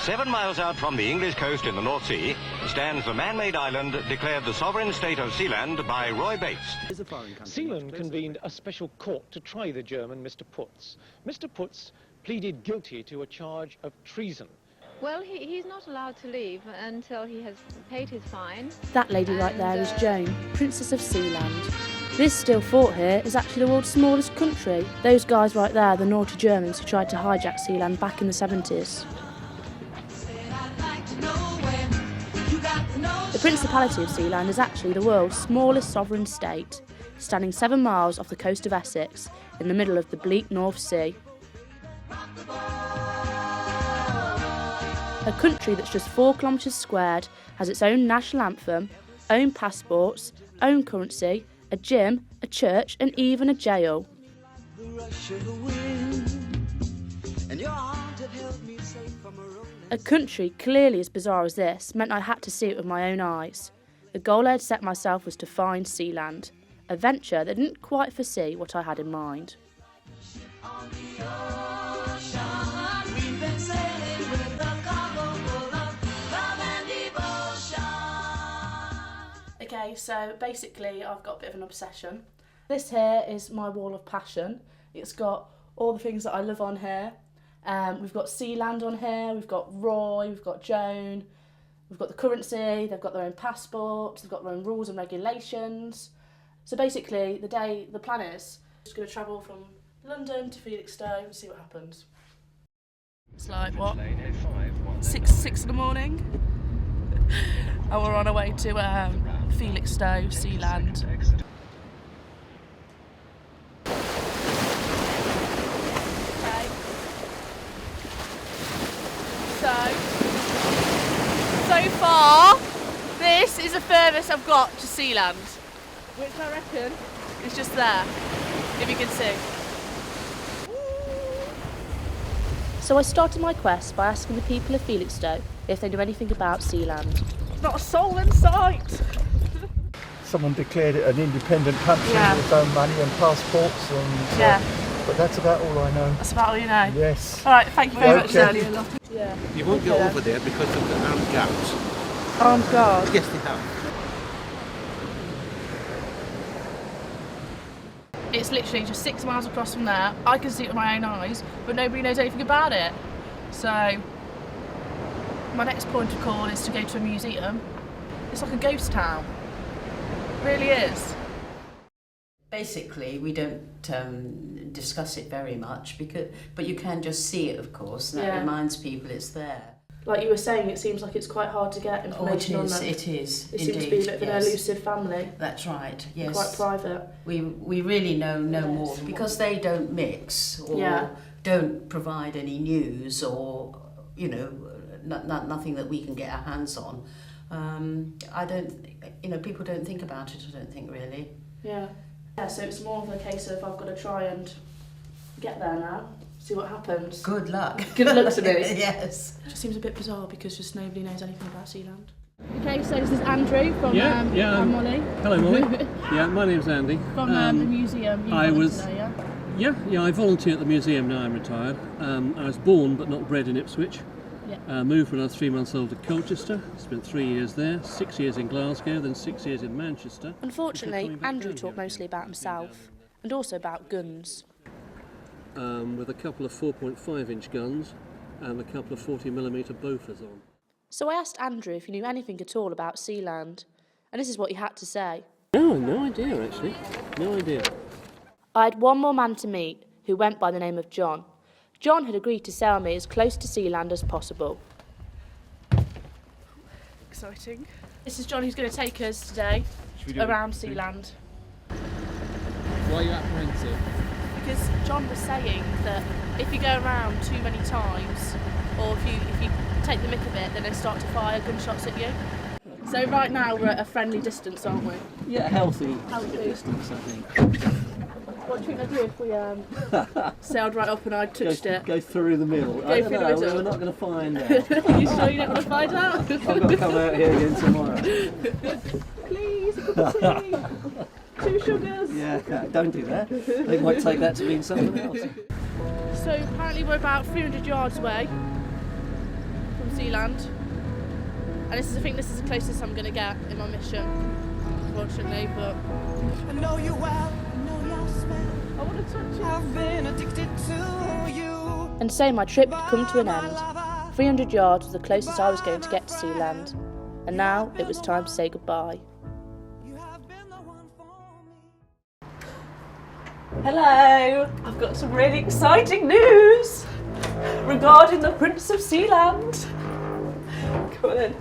7 miles out from the English coast in the North Sea stands the man-made island declared the sovereign state of Sealand by Roy Bates. Sealand convened a special court to try the German Mr. Putz. Mr. Putz pleaded guilty to a charge of treason. Well, he's not allowed to leave until he has paid his fine. That lady right there is Joan, Princess of Sealand. This still fort here is actually the world's smallest country. Those guys right there are the naughty Germans who tried to hijack Sealand back in the 70s. The Principality of Sealand is actually the world's smallest sovereign state, standing 7 miles off the coast of Essex in the middle of the bleak North Sea. A country that's just 4 kilometres squared has its own national anthem, own passports, own currency, a gym, a church and even a jail. A country clearly as bizarre as this meant I had to see it with my own eyes. The goal I had set myself was to find Sealand, a venture that didn't quite foresee what I had in mind. Okay, so basically I've got a bit of an obsession. This here is my wall of passion. It's got all the things that I love on here. We've got Sealand on here, we've got Roy, we've got Joan, we've got the currency, they've got their own passports, they've got their own rules and regulations. So basically the plan is just going to travel from London to Felixstowe and see what happens. It's like, what, 6 in the morning? And we're on our way to Felixstowe, Sealand. So far, this is the furthest I've got to Sealand, which I reckon is just there, if you can see. So I started my quest by asking the people of Felixstowe if they knew anything about Sealand. Not a soul in sight! Someone declared it an independent country with its own money and passports and but that's about all I know. That's about all you know? Yes. Alright, thank you very much, Sally. Yeah. You won't get over there because of the armed guards. Armed guards? Yes, they have. It's literally just 6 miles across from there. I can see it with my own eyes, but nobody knows anything about it. So, my next point of call is to go to a museum. It's like a ghost town. It really is. Basically, we don't discuss it very much, but you can just see it, of course, and that reminds people it's there. Like you were saying, it seems like it's quite hard to get information on them. It is. It seems to be a bit of an elusive family. That's right, yes. Quite private. We really know no more, because they don't mix or don't provide any news or, you know, nothing that we can get our hands on. People don't think about it, I don't think, really. Yeah, so it's more of a case of I've got to try and get there now, see what happens. Good luck. Good luck to me. Yes. It just seems a bit bizarre because just nobody knows anything about Sealand. Okay, so this is Andrew from I'm Molly. Hello, Molly. Yeah, my name's Andy. From the museum. I volunteer at the museum now. I'm retired. I was born but not bred in Ipswich. Yeah. Moved when I was 3 months old to Colchester. Spent 3 years there, 6 years in Glasgow, then 6 years in Manchester. Unfortunately, Andrew talked mostly about himself and also about guns. With a couple of 4.5-inch guns and a couple of 40mm Bofors on. So I asked Andrew if he knew anything at all about Sealand, and this is what he had to say. No idea actually. No idea. I had one more man to meet who went by the name of John. John had agreed to sail me as close to Sealand as possible. Exciting. This is John who's going to take us today around Sealand. Why are you apprehensive? Because John was saying that if you go around too many times, or if you take the mick of it, then they start to fire gunshots at you. So right now we're at a friendly distance, aren't we? Yeah, healthy distance, I think. What do you think they'd do if we sailed right up and I touched it? Go through the middle. I don't know, we're not going to find out. You sure you don't want to find out? I've got to come out here again tomorrow. Please, a cup of tea. 2 sugars. Yeah, don't do that. They might take that to mean something else. So apparently we're about 300 yards away from Sealand. And I think this is the closest I'm going to get in my mission, unfortunately, but... I know you well, I know your smell. I want to touch it. I've been addicted to you. And so my trip had come to an end. 300 yards was the closest I was going to get to Sealand. And now it was time to say goodbye. Hello! I've got some really exciting news regarding the Prince of Sealand. Come on in.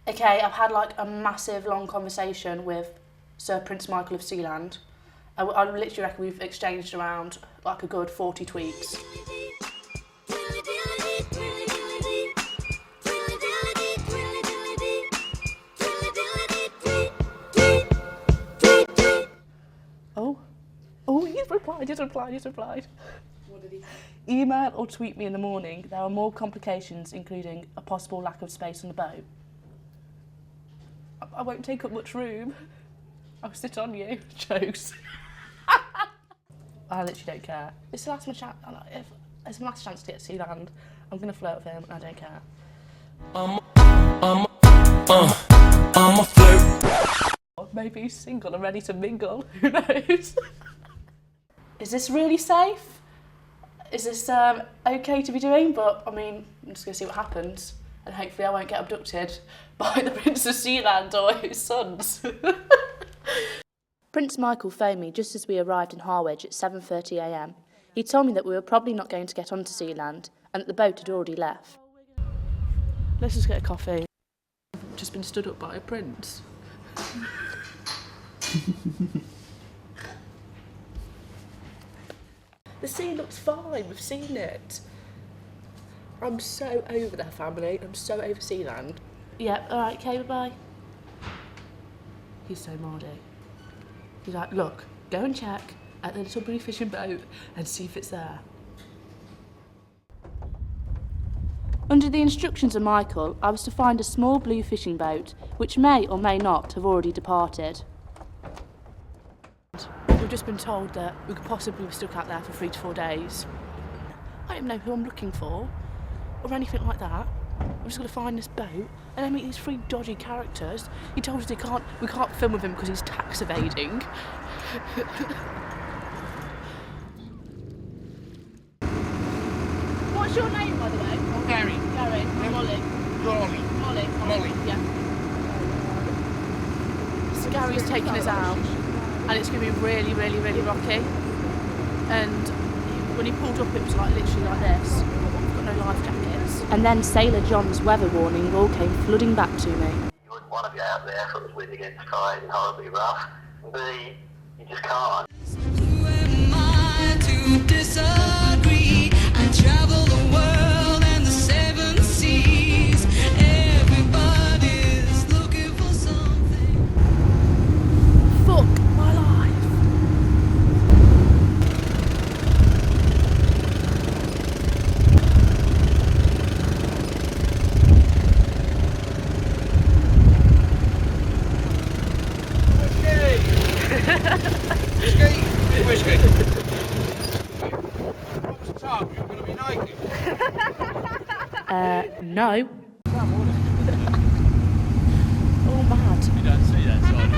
Okay, I've had like a massive long conversation with Sir Prince Michael of Sealand. I literally reckon we've exchanged around like a good 40 tweets. Oh, he's replied. What did he say? Email or tweet me in the morning. There are more complications, including a possible lack of space on the boat. I won't take up much room. I'll sit on you. Jokes. I literally don't care. It's the last my chance. If it's my last chance to get to Sealand, I'm gonna flirt with him, and I don't care. I'm a flirt. Maybe he's single and ready to mingle. Who knows? Is this really safe? Is this okay to be doing? But I mean, I'm just gonna see what happens, and hopefully I won't get abducted by the Prince of Sealand or his sons. Prince Michael phoned me just as we arrived in Harwich at 7:30 a.m. He told me that we were probably not going to get onto Sealand and that the boat had already left. Let's just get a coffee. I've just been stood up by a prince. The sea looks fine, we've seen it. I'm so over their family, I'm so over Sealand. Yep, alright, okay, bye-bye. He's so mardy. He's like, look, go and check at the little blue fishing boat and see if it's there. Under the instructions of Michael, I was to find a small blue fishing boat, which may or may not have already departed. We've just been told that we could possibly be stuck out there for 3 to 4 days. I don't know who I'm looking for, or anything like that. I'm just going to find this boat, and then meet these 3 dodgy characters. He told us we can't film with him because he's tax evading. What's your name, by the way? Gary. Gary. Molly. Molly. Yeah. So Gary's taking us out, and it's going to be really, really, really rocky. And when he pulled up, it was like literally like this. We've got no life jackets. And then Sailor John's weather warning all came flooding back to me. You wouldn't want to be out there sort of wind against tide and horribly rough. B, you just can't. Who am I to disagree? I travel the world and the 7 seas. Everybody's looking for something. Fuck my life. Whiskey. What was the time? You were going to be naked? No. Oh, mad. You don't see that side.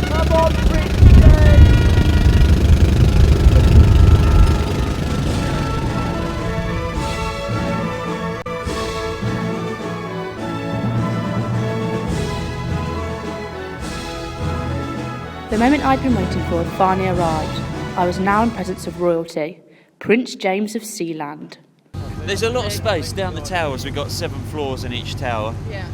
Come on, The moment I'd been waiting for had finally arrived. I was now in presence of royalty, Prince James of Sealand. There's a lot of space down the towers. We've got 7 floors in each tower. Yeah.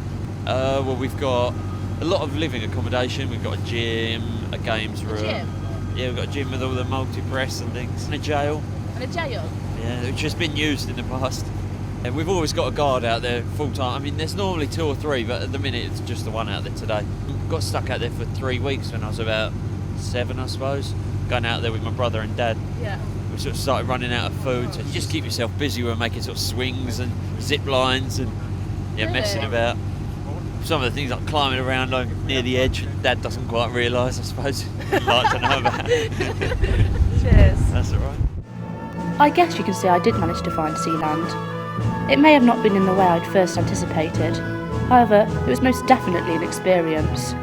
Well, we've got a lot of living accommodation. We've got a gym, a games room. Gym? Yeah, we've got a gym with all the multi-press and things. And a jail. And a jail? Yeah, which has been used in the past. And we've always got a guard out there full time. I mean, there's normally 2 or 3, but at the minute it's just the one out there today. Got stuck out there for 3 weeks when I was about 7, I suppose. Going out there with my brother and dad. Yeah. We sort of started running out of food, so you just keep yourself busy. We were making sort of swings and zip lines and messing about. Some of the things like climbing around near the edge, Dad doesn't quite realise, I suppose. He'd like to know about. Cheers. That's all right. I guess you can say I did manage to find Sealand. It may have not been in the way I'd first anticipated. However, it was most definitely an experience.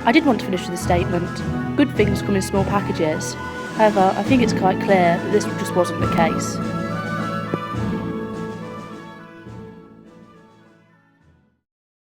I did want to finish with a statement. Good things come in small packages. However, I think it's quite clear that this just wasn't the case.